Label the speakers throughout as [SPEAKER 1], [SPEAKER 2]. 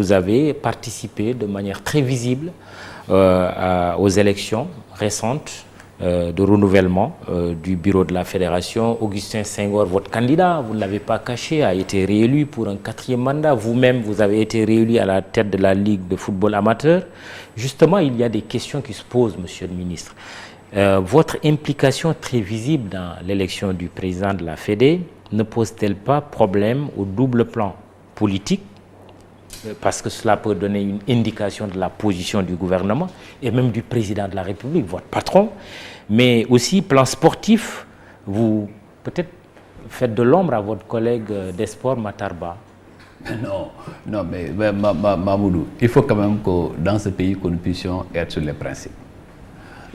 [SPEAKER 1] vous avez participé de manière très visible aux élections récentes de renouvellement du bureau de la fédération. Augustin Senghor, votre candidat, vous ne l'avez pas caché, a été réélu pour un 4e mandat. Vous-même, vous avez été réélu à la tête de la Ligue de football amateur. Justement, il y a des questions qui se posent, monsieur le ministre. Votre implication très visible dans l'élection du président de la Fédé ne pose-t-elle pas problème au double plan politique, parce que cela peut donner une indication de la position du gouvernement et même du président de la République, votre patron, mais aussi plan sportif, vous peut-être faites de l'ombre à votre collègue des sports Matarba.
[SPEAKER 2] Non, mais Mamoudou, il faut quand même que dans ce pays, que nous puissions être sur les principes.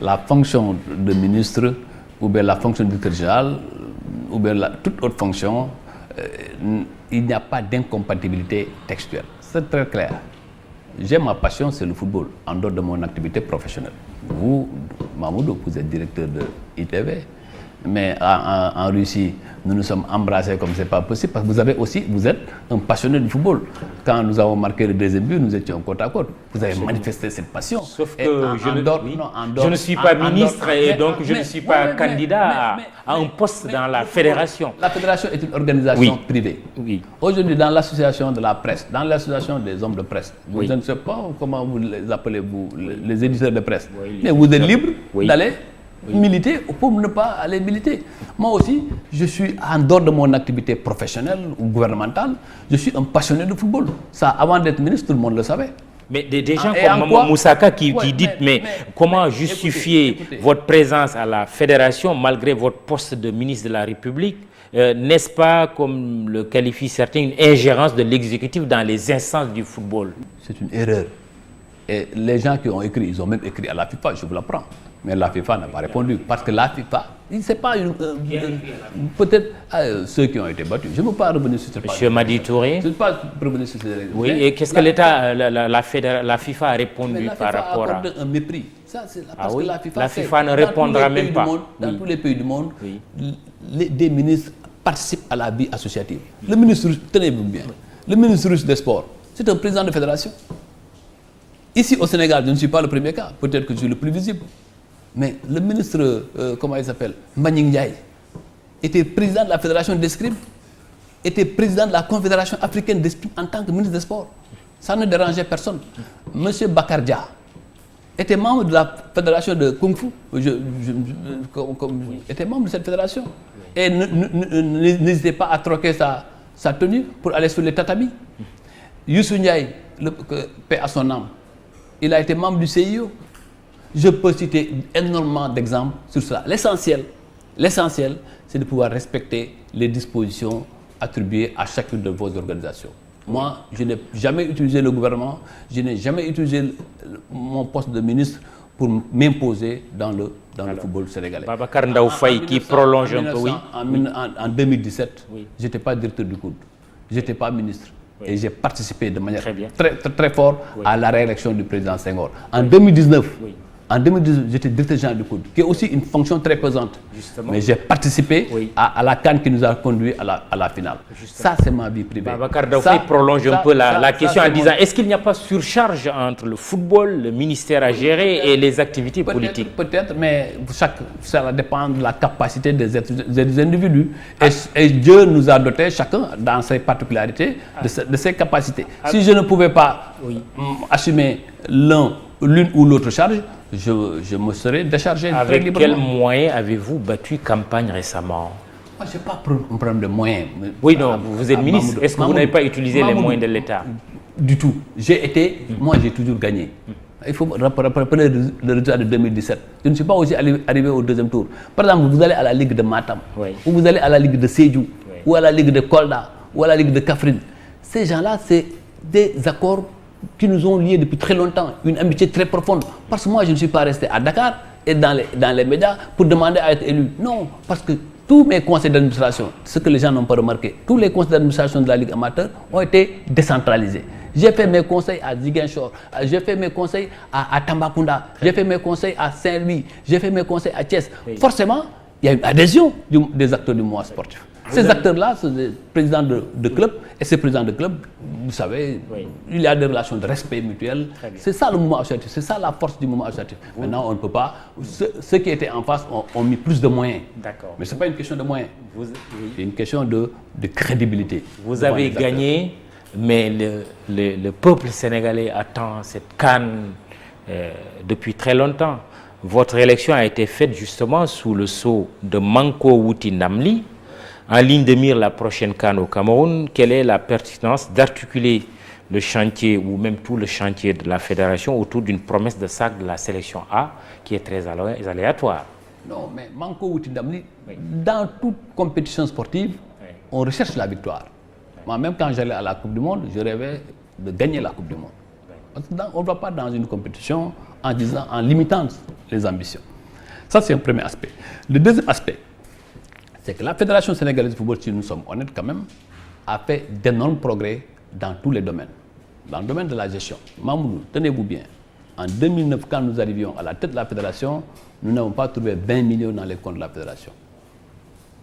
[SPEAKER 2] La fonction de ministre, ou bien la fonction de directeur général, ou bien toute autre fonction, il n'y a pas d'incompatibilité textuelle. C'est très clair. J'ai ma passion, c'est le football, en dehors de mon activité professionnelle. Vous, Mamoudou, vous êtes directeur de ITV, mais en Russie, nous nous sommes embrassés comme c'est pas possible, parce que vous êtes un passionné du football. Quand nous avons marqué le 2e but, nous étions côte à côte. Vous avez manifesté cette passion.
[SPEAKER 1] Sauf que je ne suis pas ministre et donc je ne suis pas candidat à un poste dans la fédération.
[SPEAKER 2] La fédération est une organisation privée. Oui. Aujourd'hui, dans l'association de la presse, dans l'association des hommes de presse, je ne sais pas comment vous les appelez, vous, les éditeurs de presse, mais vous êtes libre d'aller militer pour ne pas aller militer. Moi aussi, je suis en dehors de mon activité professionnelle ou gouvernementale, je suis un passionné de football. Ça, avant d'être ministre, tout le monde le savait.
[SPEAKER 1] Mais des gens comme Moussaka qui disent, mais comment justifier votre présence à la fédération malgré votre poste de ministre de la République? N'est-ce pas, comme le qualifient certains, une ingérence de l'exécutif dans les instances du football?
[SPEAKER 2] C'est une erreur. Et les gens qui ont écrit, ils ont même écrit à la FIFA, je vous l'apprends. Mais la FIFA n'a pas répondu, parce que la FIFA, c'est pas peut-être ceux qui ont été battus. Je ne veux pas revenir sur ce point.
[SPEAKER 1] Monsieur Madi Touré.
[SPEAKER 2] Je ne veux pas revenir sur ce point.
[SPEAKER 1] Oui, et qu'est-ce que l'État, la FIFA a répondu par rapport à...
[SPEAKER 2] un mépris. Ça, c'est parce que
[SPEAKER 1] la FIFA ne répondra même pas.
[SPEAKER 2] Dans tous les pays du monde, des ministres participent à la vie associative. Le ministre russe, tenez-vous bien, le ministre russe des sports, c'est un président de fédération. Ici au Sénégal, je ne suis pas le premier cas, peut-être que je suis le plus visible. Mais le ministre, comment il s'appelle, Mbagnick Ndiaye, était président de la Fédération d'escrime, était président de la Confédération africaine d'escrime en tant que ministre des Sports. Ça ne dérangeait personne. Monsieur Bakar Dia était membre de la Fédération de Kung Fu, était membre de cette fédération. Et n'hésitait pas à troquer sa tenue pour aller sur les tatamis. Youssou Ndiaye, paix à son âme, il a été membre du CIO. Je peux citer énormément d'exemples sur cela. L'essentiel, c'est de pouvoir respecter les dispositions attribuées à chacune de vos organisations. Moi, je n'ai jamais utilisé le gouvernement, je n'ai jamais utilisé mon poste de ministre pour m'imposer dans le football sénégalais.
[SPEAKER 1] Babacar Ndaw Faye qui prolonge un peu, oui.
[SPEAKER 2] En 2017, je n'étais pas directeur du COUD, je n'étais pas ministre. Et j'ai participé de manière très forte à la réélection du président Senghor. En 2019, j'étais directeur général du COUD, qui est aussi une fonction très pesante. Justement. Mais j'ai participé à la CAN qui nous a conduit à la finale. Justement. Ça, c'est ma vie privée.
[SPEAKER 1] Babacar Ndaw Faye prolonge un peu la question en disant, est-ce qu'il n'y a pas surcharge entre le football, le ministère à gérer et les activités politiques?
[SPEAKER 2] Peut-être, mais ça dépend de la capacité des individus. Et Dieu nous a dotés, chacun, dans ses particularités, de ses capacités. Si je ne pouvais pas assumer l'une ou l'autre charge, je me serais déchargé très librement.
[SPEAKER 1] Avec quels moyens avez-vous battu campagne récemment?
[SPEAKER 2] Moi, je n'ai pas un problème de moyens.
[SPEAKER 1] Oui, non, vous êtes ministre. Est-ce que vous n'avez pas utilisé les moyens de l'État?
[SPEAKER 2] Du tout. Moi, j'ai toujours gagné. Il faut rappeler le résultat de 2017. Je ne suis pas aussi arrivé au 2e tour. Par exemple, vous allez à la Ligue de Matam, ou vous allez à la Ligue de Sédhiou, ou à la Ligue de Kolda, ou à la Ligue de Kaffrine. Ces gens-là, c'est des accords qui nous ont liés depuis très longtemps, une amitié très profonde. Parce que moi, je ne suis pas resté à Dakar et dans les médias pour demander à être élu. Non, parce que tous mes conseils d'administration, ce que les gens n'ont pas remarqué, tous les conseils d'administration de la Ligue amateur ont été décentralisés. J'ai fait mes conseils à Ziguinchor, j'ai fait mes conseils à Tambacounda, j'ai fait mes conseils à Saint-Louis, j'ai fait mes conseils à Thiès. Forcément, il y a une adhésion des acteurs du mouvement sportif. Ces acteurs-là, sont des présidents de clubs, et ces présidents de clubs, vous savez, il y a des relations de respect mutuel. C'est ça le mouvement associatif, c'est ça la force du mouvement associatif. Maintenant, on ne peut pas. Ceux qui étaient en face ont mis plus de moyens.
[SPEAKER 1] D'accord.
[SPEAKER 2] Mais ce n'est pas une question de moyens. C'est une question de crédibilité.
[SPEAKER 1] Vous avez gagné, mais le peuple sénégalais attend cette CAN depuis très longtemps. Votre élection a été faite justement sous le sceau de Manko Wouti Namli, en ligne de mire la prochaine CAN au Cameroun. Quelle est la pertinence d'articuler le chantier ou même tout le chantier de la fédération autour d'une promesse de sac de la sélection A qui est très aléatoire? Non,
[SPEAKER 2] mais Manko Wouti Namli, dans toute compétition sportive, on recherche la victoire. Moi-même, quand j'allais à la Coupe du Monde, je rêvais de gagner la Coupe du Monde. On ne va pas dans une compétition en limitant les ambitions. Ça, c'est un premier aspect. Le deuxième aspect, c'est que la Fédération sénégalaise de football, si nous sommes honnêtes quand même, a fait d'énormes progrès dans tous les domaines. Dans le domaine de la gestion, Mamoudou, tenez-vous bien, en 2009, quand nous arrivions à la tête de la Fédération, nous n'avons pas trouvé 20 millions dans les comptes de la Fédération.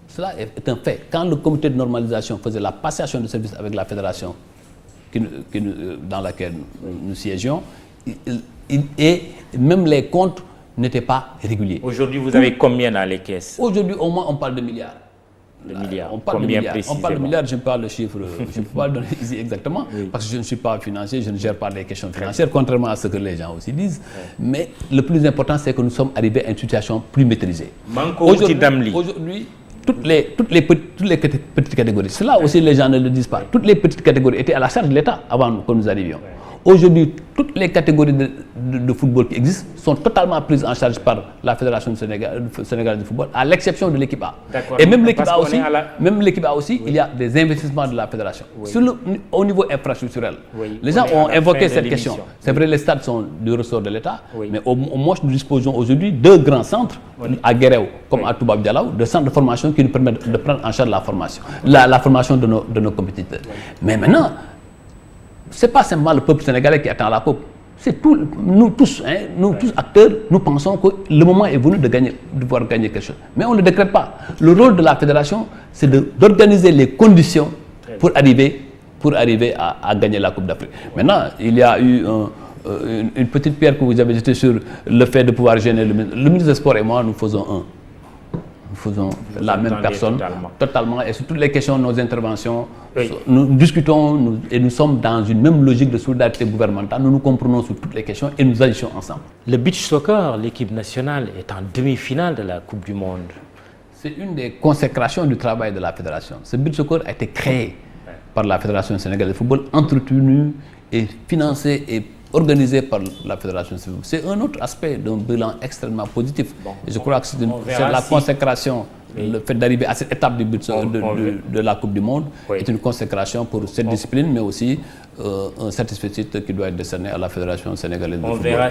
[SPEAKER 2] Cela est un fait. Quand le comité de normalisation faisait la passation de services avec la Fédération dans laquelle nous siégions, et même les comptes n'étaient pas réguliers.
[SPEAKER 1] Aujourd'hui, vous avez combien dans les caisses?
[SPEAKER 2] Aujourd'hui, au moins, on parle de milliards. On parle de milliards. On parle de milliards, je ne parle pas de chiffres, je ne peux pas le donner ici exactement, parce que je ne suis pas financier, je ne gère pas les questions financières, contrairement à ce que les gens aussi disent. Mais le plus important, c'est que nous sommes arrivés à une situation plus maîtrisée. Aujourd'hui, toutes les petites catégories, cela aussi les gens ne le disent pas, toutes les petites catégories étaient à la charge de l'État avant que nous arrivions. Aujourd'hui, toutes les catégories de football qui existent sont totalement prises en charge par la Fédération sénégalaise de football, à l'exception de l'équipe A. Et même l'équipe A aussi, il y a des investissements de la Fédération. Au niveau infrastructurel, les gens ont invoqué cette question. C'est vrai, les stades sont du ressort de l'État, mais au moins nous disposons aujourd'hui de 2 grands centres, à Guéréo comme à Toubab Dialaw, de centres de formation qui nous permettent de prendre en charge la formation de nos compétiteurs. Mais maintenant, ce n'est pas simplement le peuple sénégalais qui attend la coupe. C'est nous tous acteurs, nous pensons que le moment est venu de pouvoir gagner quelque chose. Mais on ne le décrète pas. Le rôle de la fédération, c'est d'organiser les conditions pour arriver à gagner la Coupe d'Afrique. Maintenant, il y a eu une petite pierre que vous avez jetée sur le fait de pouvoir gêner le ministre des Sports et moi, nous faisons la même personne totalement. Et sur toutes les questions de nos interventions, nous discutons et nous sommes dans une même logique de solidarité gouvernementale. Nous nous comprenons sur toutes les questions et nous agissons ensemble.
[SPEAKER 1] Le beach soccer, l'équipe nationale, est en demi-finale de la Coupe du Monde.
[SPEAKER 2] C'est une des consécrations du travail de la Fédération. Ce beach soccer a été créé par la Fédération sénégalaise de football, entretenu et financé et organisé par la Fédération civile. C'est un autre aspect d'un bilan extrêmement positif. Et je crois que c'est la consécration, le fait d'arriver à cette étape de la Coupe du Monde est une consécration pour cette discipline, mais aussi un certificat qui doit être décerné à la Fédération sénégalaise de football.